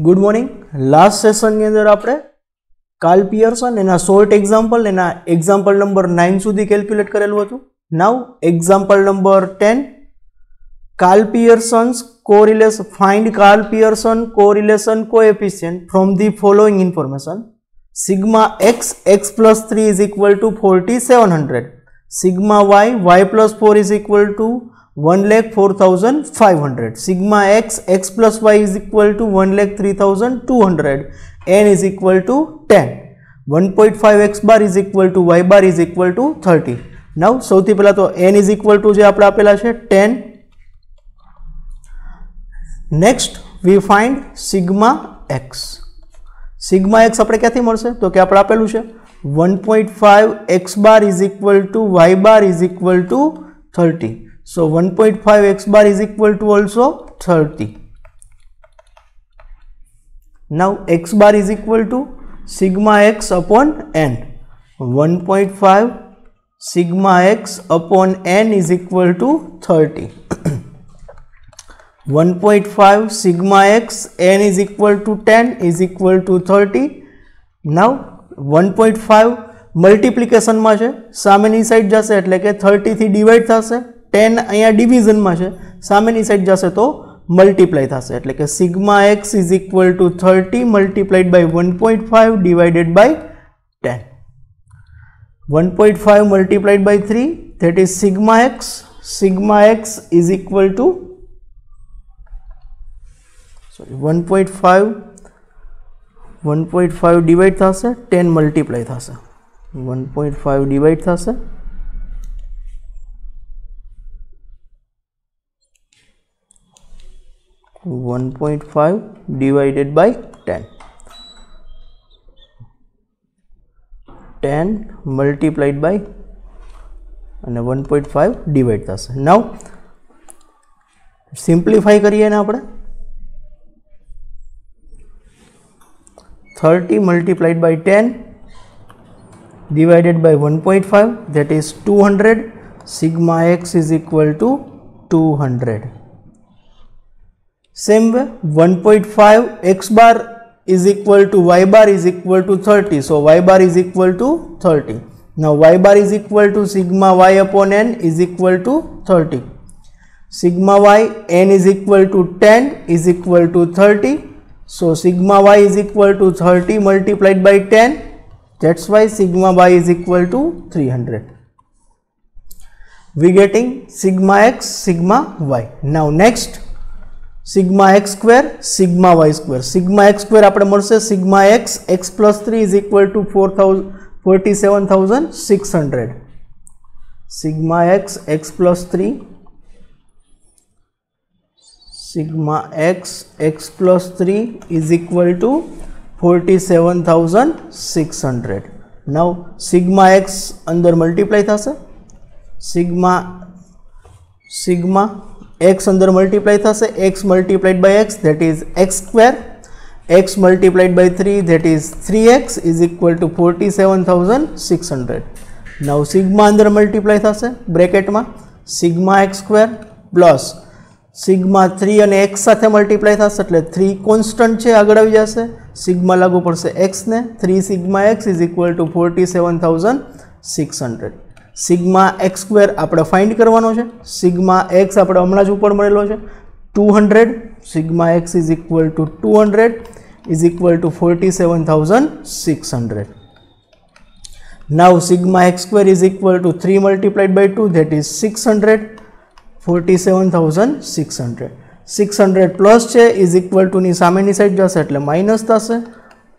Good morning. Last session ની અંદર આપણે કાર્લ પિયર્સન એના શોર્ટ એક્ઝામ્પલ એના એક્ઝામ્પલ નંબર 9 સુધી કેલ્ક્યુલેટ કરેલું હતું. Now example number 10 Karl Pearson's correlation find Karl Pearson correlation coefficient from the following information. Sigma x x plus 3 is equal to 4700. Sigma y y plus 4 is equal to 1,04,500. Sigma x x plus y is equal to 1,03,200. N is equal to 10. 1.5 x bar is equal to y bar is equal to 30. Now સૌથી પહેલા તો n is equal to જે આપણે આપેલા છે 10. Next we find sigma x. Sigma x આપણે ક્યાંથી મળશે તો કે આપણે આપેલું છે 1.5 x bar is equal to y bar is equal to 30. So 1.5 x bar is equal to also 30. Now x bar is equal to sigma x upon n. 1.5 sigma x upon n is equal to 30. 1.5 sigma x n is equal to 10 is equal to 30. Now 1.5 multiplication માં છે, સામેની side જશે એટલે કે 30 થી divide થશે. 10 અહીંયા division માં છે, સામેની સાઈડ જશે તો મલ્ટીપ્લાય થશે એટલે કે sigma x is equal to 30 multiplied by 1.5 divided by 10. 1.5 multiplied by 3, that is sigma x. Sigma x is equal to 1.5 divide થશે 10 મલ્ટીપ્લાય થશે 1.5 डिवाइड થશે 1.5 डिवाइडेड बाय 10 મલ્ટીપ્લાइड बाय અને 1.5 डिवाइड થશે. નાउ સિમ્પ્લિફાઈ કરીએ ને આપણે 30 multiplied by 10 divided by 1.5, that is 200. Sigma x is equal to 200. Same way 1.5 x bar is equal to y bar is equal to 30. So y bar is equal to 30. Now y bar is equal to sigma y upon n is equal to 30. Sigma y n is equal to 10 is equal to 30. So sigma y is equal to 30 multiplied by 10. That's why sigma y is equal to 300. We getting sigma x, sigma y. Now next sigma x square, sigma y square. Sigma x square આપણે મળશે sigma x x plus 3 is equal to 47,600. Sigma x x plus 3 sigma x x plus 3 is equal to 47,600. Now sigma x under multiply થશે, sigma x under multiply થશે, x multiplied by x, that is x square, x multiplied by 3, that is 3x is equal to 47,600. Now sigma under multiply થશે bracket માં sigma x square plus sigma 3 અને x સાથે multiply થશે એટલે 3 constant છે, આગળ આવી જશે, સિગ્મા લાગુ પડશે x ને, 3 sigma x is equal to 47,600. Sigma x square આપણે ફાઇન્ડ કરવાનો છે. સિગ્મા x આપણે હમણાં જ ઉપર મળેલો છે 200. Sigma x is equal to 200 is equal to 47,600. Now sigma x square is equal to 3 multiplied by 2, that is 600. 47,600. 600 plus છે ઇઝ ઇક્વલ ટુ ની સામેની સાઈડ જશે એટલે માઇનસ થશે.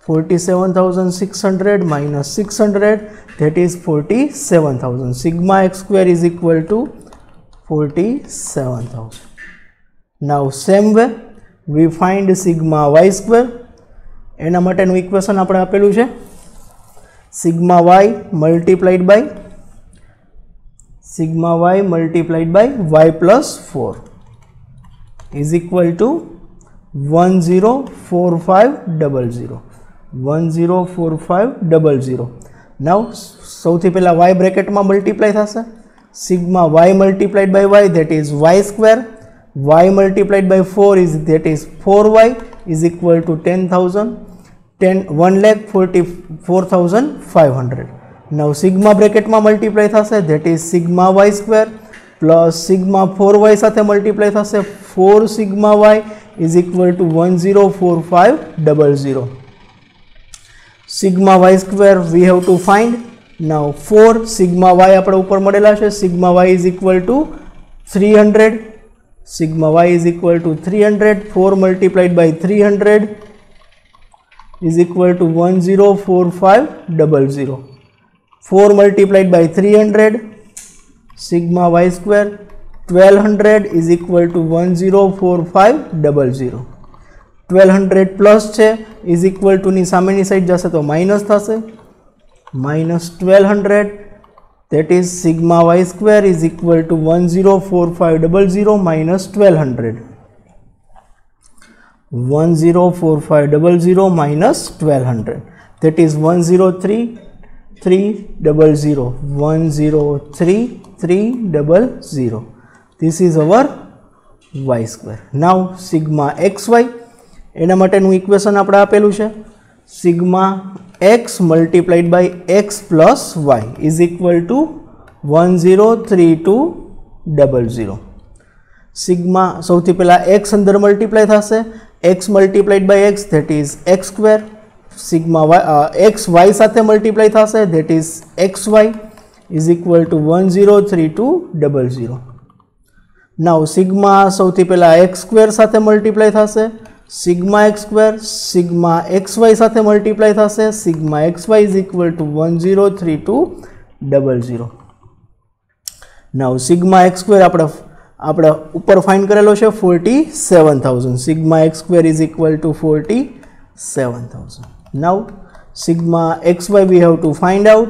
47,600 minus 600, that is 47,000. Sigma x square is equal to 47,000. Now same way we find sigma y square. એના માટેનું equation આપણે આપેલું છે sigma y multiplied by sigma y multiplied by y plus 4 is equal to 104500. 104500. Now સૌથી પહેલા y bracket માં multiply થશે, sigma y multiplied by y, that is y square, y multiplied by 4 is, that is 4y, is equal to 10,000, 1,44,500. Now sigma bracket માં multiply થશે, that is sigma y square plus sigma 4y સાથે multiply થશે, 4 sigma y is equal to 104500. Sigma y square we have to find. Now 4 sigma y આપણે ઉપર મળેલા છે, sigma y is equal to 300, sigma y is equal to 300, 4 multiplied by 300 is equal to 104500. 4 multiplied by 300, sigma y square 1200 is equal to 104500. 1200 plus છે is equal to ની સામેની side જશે તો minus થશે, minus 1200, that is sigma y square is equal to 104500 minus 1200. 104500 minus 1200, that is 103300. 103300. This is our y square. Now sigma xy, એના માટેનું equation આપણે આપેલું છે, sigma x multiplied by x plus y is equal to 103200. sigma સૌથી પહેલા x અંદર multiply થશે, x multiplied by x, that is x square, sigma y x y સાથે મલ્ટીપ્લાય થશે, that is xy is equal to 103200. now sigma સૌથી પહેલા x square સાથે multiply થશે, sigma x square, sigma xy સાથે multiply થશે, sigma xy is equal to 103200. now sigma x square આપણે ઉપર ફાઇન્ડ કરેલો છે 47000, sigma x square is equal to 47000. now sigma xy we have to find out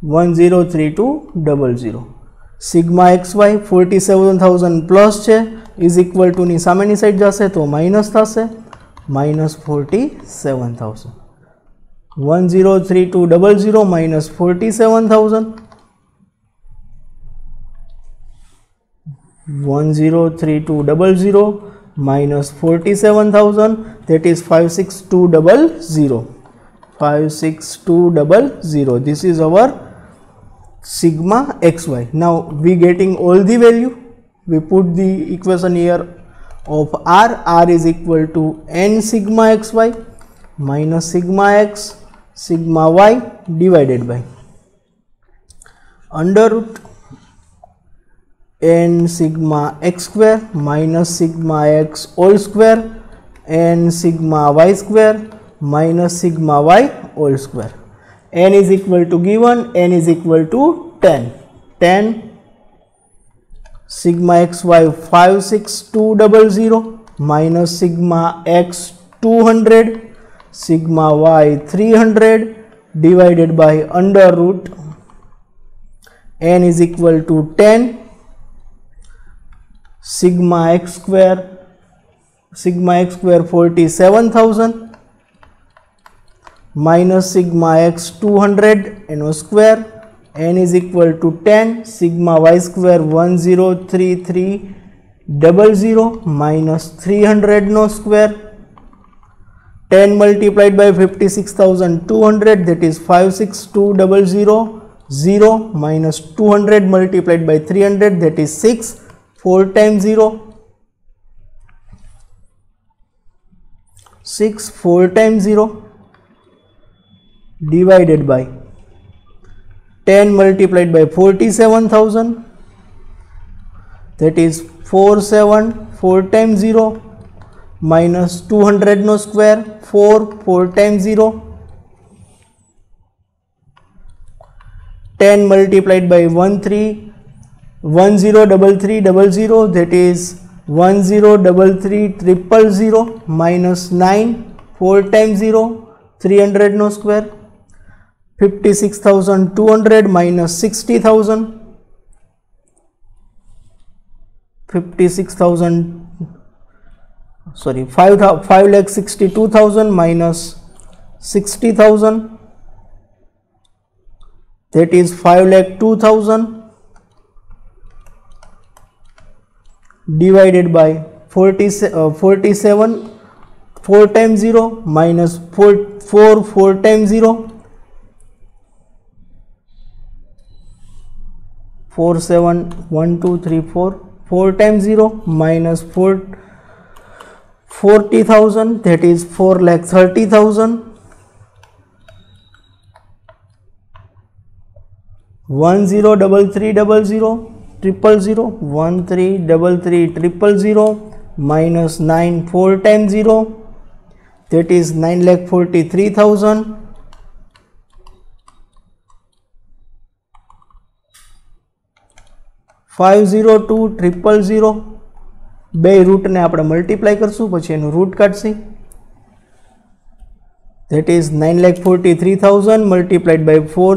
103200. sigma xy 47000 plus છે is equal to ની સામેની side જશે તો minus થશે, minus 47000. 103200 minus 47000, 103200 minus 47000, that is 56200. 56200. This is our sigma xy. now we getting all the value, we put the equation here of r. r is equal to n sigma xy minus sigma x sigma y divided by under root n sigma x square minus sigma x whole square n sigma y square minus sigma y whole square. n is equal to given, n is equal to 10. 10 sigma xy 56200 minus sigma x 200 sigma y 300 divided by under root n is equal to 10 sigma x square 47000 minus sigma x 200 no square, n is equal to 10 sigma y square 103300 minus 300 no square, 10 multiplied by 56200, that is 56200, 0 minus 200 multiplied by 300, that is 6, 4 times 0, 6, 4 times 0 divided by 10 multiplied by 47000, that is 47, 4 times 0 minus 200 no square, 4, 4 times 0, 10 multiplied by 103300, that is 103300 minus 9, 4 times 0, 300 no square, 56200 minus 60000, 5,62,000 minus 60,000, that is 5,02,000 divided by 47 4 times 0 minus 4 times 0 4 7 1 2 3 4 times 0 minus 40,000, that is 4,30,000. 103300 000 133300 minus 9 4 times 0, that is 9,43,000. 502,000 બે route ને આપણે multiply કરશું પછી એનું root કાઢશી, that is 9,43,000 multiplied by 4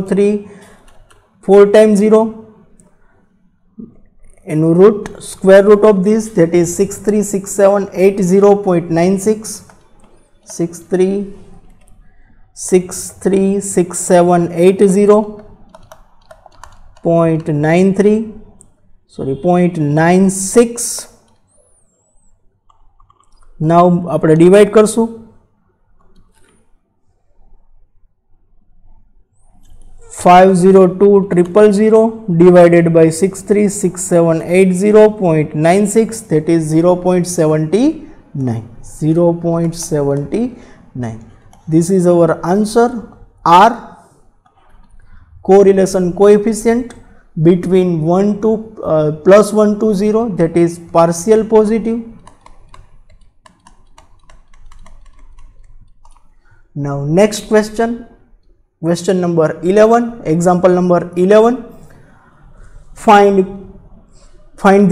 times 0 એનું રૂટ square root of this, that is 636780.96 636780.93 sorry 0.96. now આપણે ડિવાઇડ કરશું, 502,000 divided by 636780.96, that is 0.79. This is our answer. R, correlation coefficient between 1 to plus 1 to 0, that is partial positive. Now next question, question number 11, example number 11. Find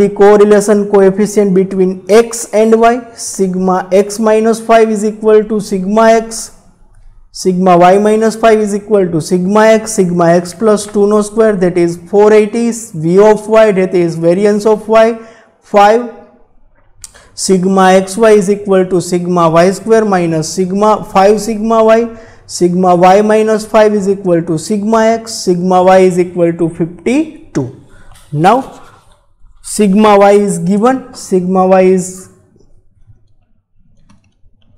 the correlation coefficient between x and y. Sigma x minus 5 is equal to sigma x, sigma y minus 5 is equal to sigma x plus 2 no square, that is 480, v of y, that is variance of y, 5. Sigma xy is equal to sigma y square minus sigma 5 sigma y. Sigma y minus 5 is equal to sigma x. Sigma y is equal to 52. Now sigma y is given. Sigma y is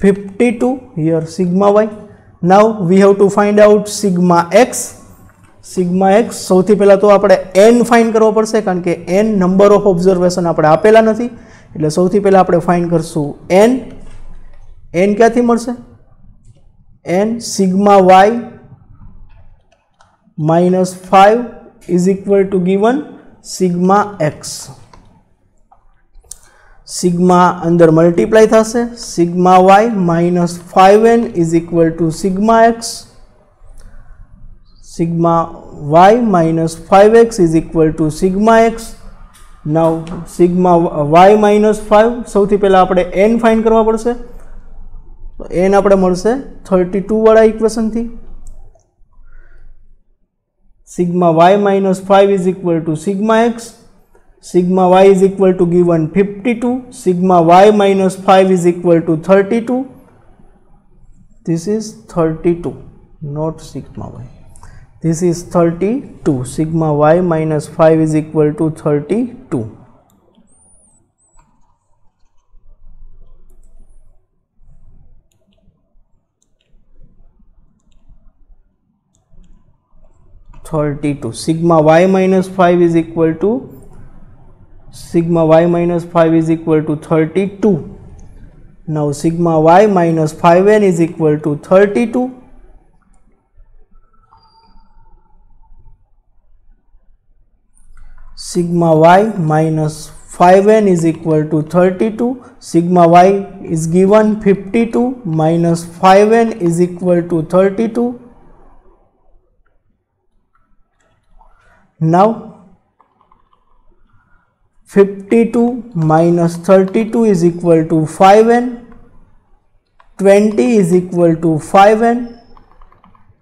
52. Here sigma y. Now we have to find out sigma x. Sigma x સૌથી પહેલા તો આપણે n find કરવો પડશે, કારણ કે n number of observation આપણે આપેલા નથી, એટલે સૌથી પહેલા આપણે ફાઇન્ડ કરશું n. n ક્યાંથી મળશે? n sigma y minus 5 is equal to given sigma x. sigma અંદર મલ્ટીપ્લાય થશે, sigma y minus 5n is equal to sigma x. sigma y minus 5x is equal to sigma x. now sigma y minus 5 સૌથી પહેલા આપણે n find કરવા પડશે, તો n આપણે મળશે 32 વાળા ઇક્વેશન થી. sigma y minus 5 is equal to sigma x. sigma y is equal to given 52. sigma y minus 5 is equal to 32. this is 32, not sigma y. this is 32. sigma y minus 5 is equal to 32. sigma y minus 5 is equal to sigma y minus 5 is equal to 32. now sigma y minus 5n is equal to 32. sigma y minus 5n is equal to 32. sigma y is given 52 minus 5n is equal to 32. now 52 minus 32 is equal to 5n. 20 is equal to 5n.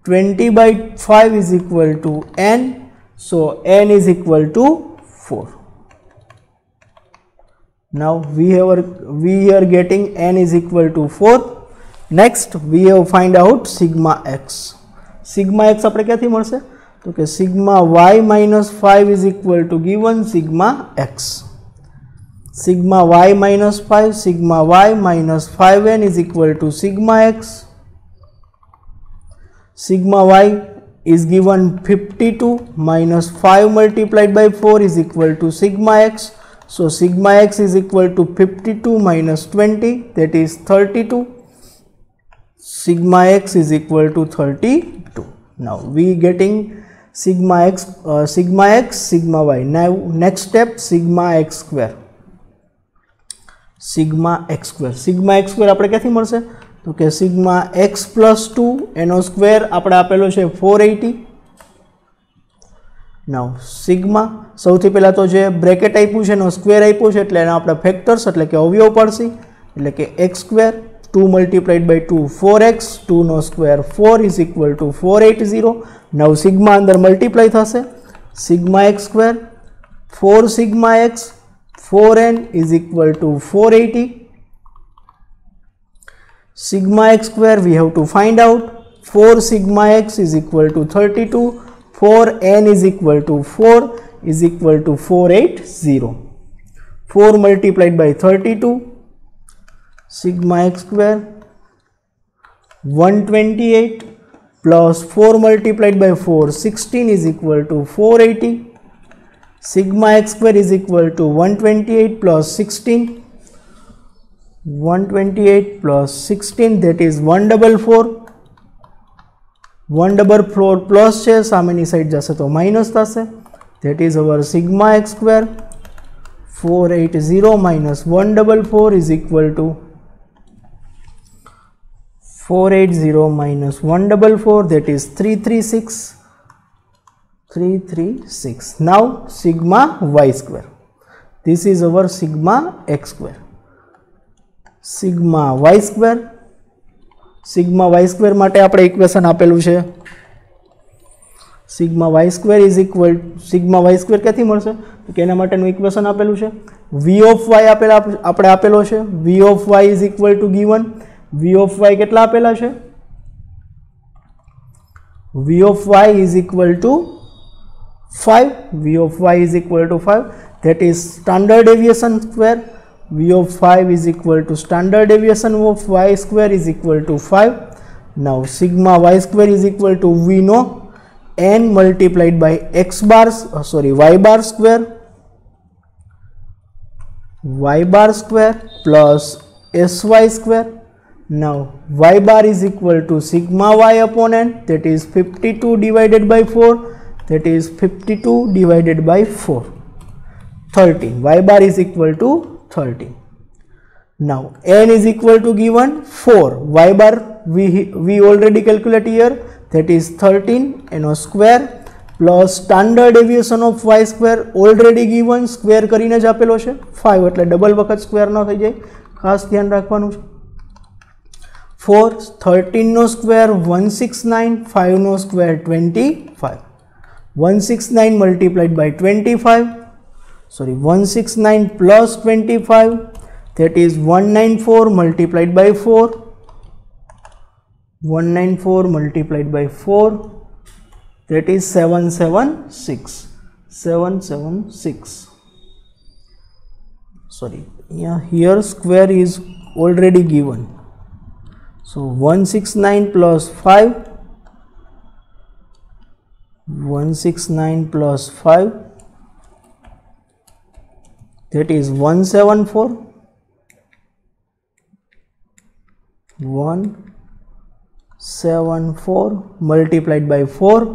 20 by 5 is equal to n. So n is equal to 4. now we are getting n is equal to 4. next we have find out sigma x. sigma x આપણે ક્યાંથી મળશે? તો કે sigma y minus 5 is equal to given sigma x. sigma y minus 5, sigma y minus 5n is equal to sigma x. Sigma y is given 52 minus 5 multiplied by 4 is equal to sigma x. So sigma x is equal to 52 minus 20, that is 32. Sigma x is equal to 32. Now we getting sigma x, sigma y. Now next step, sigma x square. Sigma x square આપણે ક્યાંથી મળશે? તો કે sigma x plus 2 એનો square આપણે આપેલો છે 480. Now sigma સૌથી પહેલા તો જે બ્રેકેટ આપ્યું છે એનો સ્ક્વેર આપ્યું છે એટલે એના આપણે ફેક્ટર્સ એટલે કે અવયવ પડશે એટલે કે x square 2 multiplied by 2 4x, 2 નો square 4 is equal to 480. Now sigma અંદર મલ્ટીપ્લાય થશે, sigma x square 4 sigma x 4n is equal to 480. Sigma x square we have to find out. 4 sigma x is equal to 32. 4n is equal to 4 is equal to 480. 4 multiplied by 32. Sigma x square 128 plus 4 multiplied by 4 16 is equal to 480. Sigma x square is equal to 128 plus 16. 128 plus 16 that is 144. 144 plus છે સામેની side જશે તો minus થશે, that is our sigma x square 480 minus 144 is equal to 480 minus 144, that is 336. Now sigma y square, this is our sigma x square. Sigma y square માટે આપણે equation આપેલું છે sigma y square is equal sigma y square ક્યાંથી મળશે તો કે એના માટેનું ઇક્વેશન આપેલું છે v ઓફ y આપણે આપેલો છે v of y is equal to given v of y કેટલા આપેલા છે v of y is equal to 5 v of y is equal to 5 that is standard deviation square. V of 5 is equal to standard deviation of y square is equal to 5. Now sigma y square is equal to we know n multiplied by x bar y bar square plus sy square. Now y bar is equal to sigma y upon n, that is 52 divided by 4, that is 52 divided by 4 13. Y bar is equal to 13. Now n is equal to given 4, y bar we already calculate here, that is 13 and a square plus standard deviation of y square already given, square કરીને જ આપેલો છે 5 એટલે double વખત square ન થઈ જાય, ખાસ ધ્યાન રાખવાનું છે. 4 13 નો square 169, 5 no square 25, 169 multiplied by 169 plus 25, that is 194 multiplied by 4, 194 multiplied by 4, that is 776. Sorry, here square is already given, so 169 plus 5, 169 plus 5, that is 174. 174 multiplied by 4,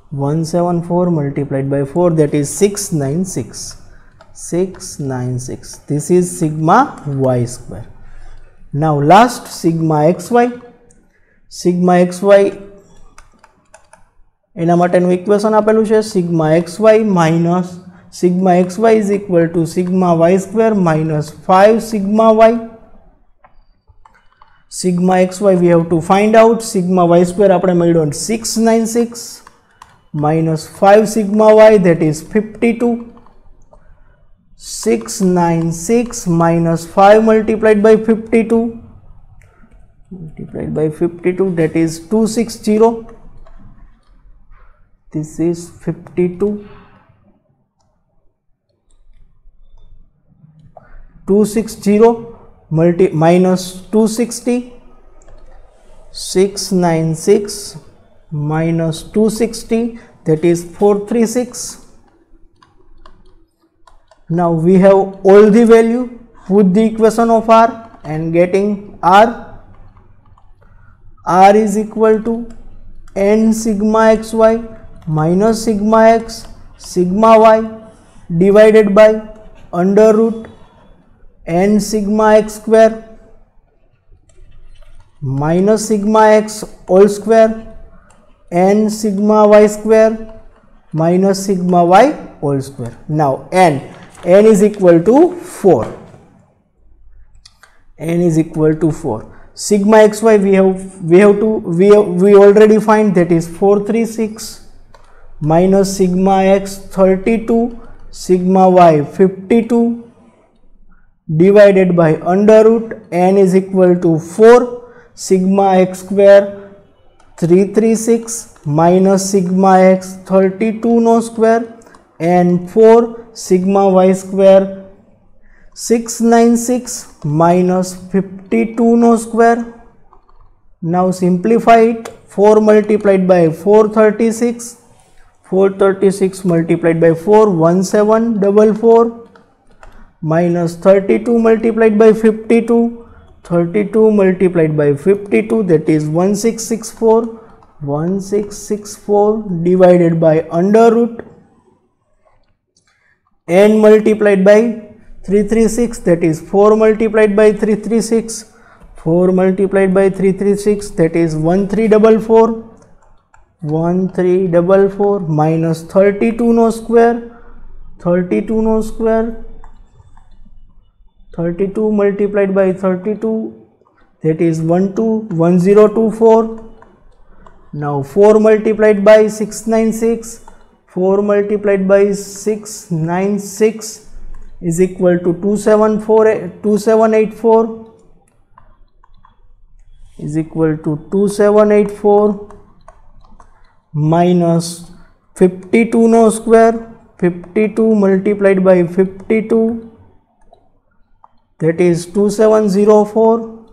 174 multiplied by 4, that is 696. This is sigma y square. Now last sigma xy. Sigma xy એના માટેનું equation આપેલું છે sigma xy minus sigma xy is equal to sigma y square minus 5 sigma y. Sigma xy we have to find out. Sigma y square આપણે મળ્યો 696 minus 5 sigma y, that is 52. 696 minus 5 multiplied by 52, that is 260. This is 52. 260 minus 260, 696 minus 260, that is 436. Now we have all the value, put the equation of r and getting r is equal to n sigma xy minus sigma x sigma y divided by under root n sigma x square minus sigma x whole square n sigma y square minus sigma y whole square. Now n is equal to 4. N is equal to 4. Sigma xy we already find, that is 436 minus sigma x 32 sigma y 52 divided by under root n is equal to 4 sigma x square 336 minus sigma x 32 no square and 4 sigma y square 696 minus 52 no square. Now simplify it. 4 multiplied by 436, 436 multiplied by 4 1744 minus 32 multiplied by 52, 32 multiplied by 52, that is 1664, 1664 divided by under root n multiplied by 336, that is 4 multiplied by 336, 4 multiplied by 336, that is 1344, 1344 minus 32 no square, 32 no square, 32 multiplied by 32, that is 1024. Now 4 multiplied by 696, 4 multiplied by 696 is equal to 2784 is equal to 2784 minus 52 no square, 52 multiplied by 52, that is 2704,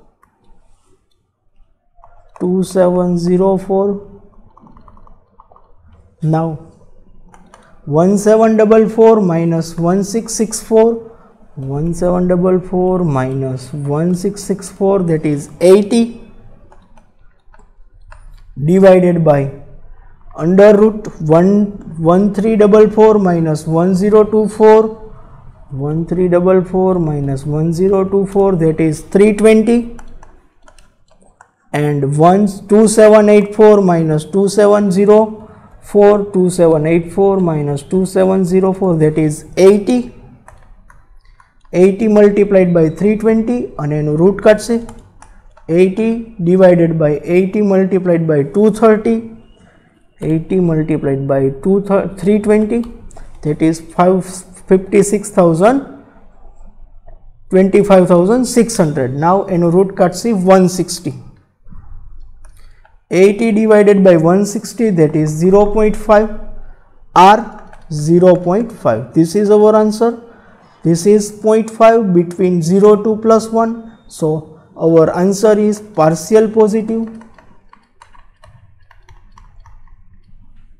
2704. Now 1744 minus 1664, 1744 minus 1664, that is 80 divided by under root 1344 minus 1024, 1344 minus 1024, that is 320 and 2784 minus 2704, 2784 minus 2704, that is 80, 80 multiplied by 320 and એનું root કાઢશે, 80 divided by 80 multiplied by 230, 80 multiplied by 320, that is 25,600. Now એનું root કાઢશે 160. 80 divided by 160, that is 0.5, r 0.5. This is our answer. This is 0.5 between 0 to plus 1. So our answer is partial positive.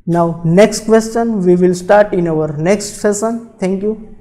Now next question we will start in our next session. Thank you.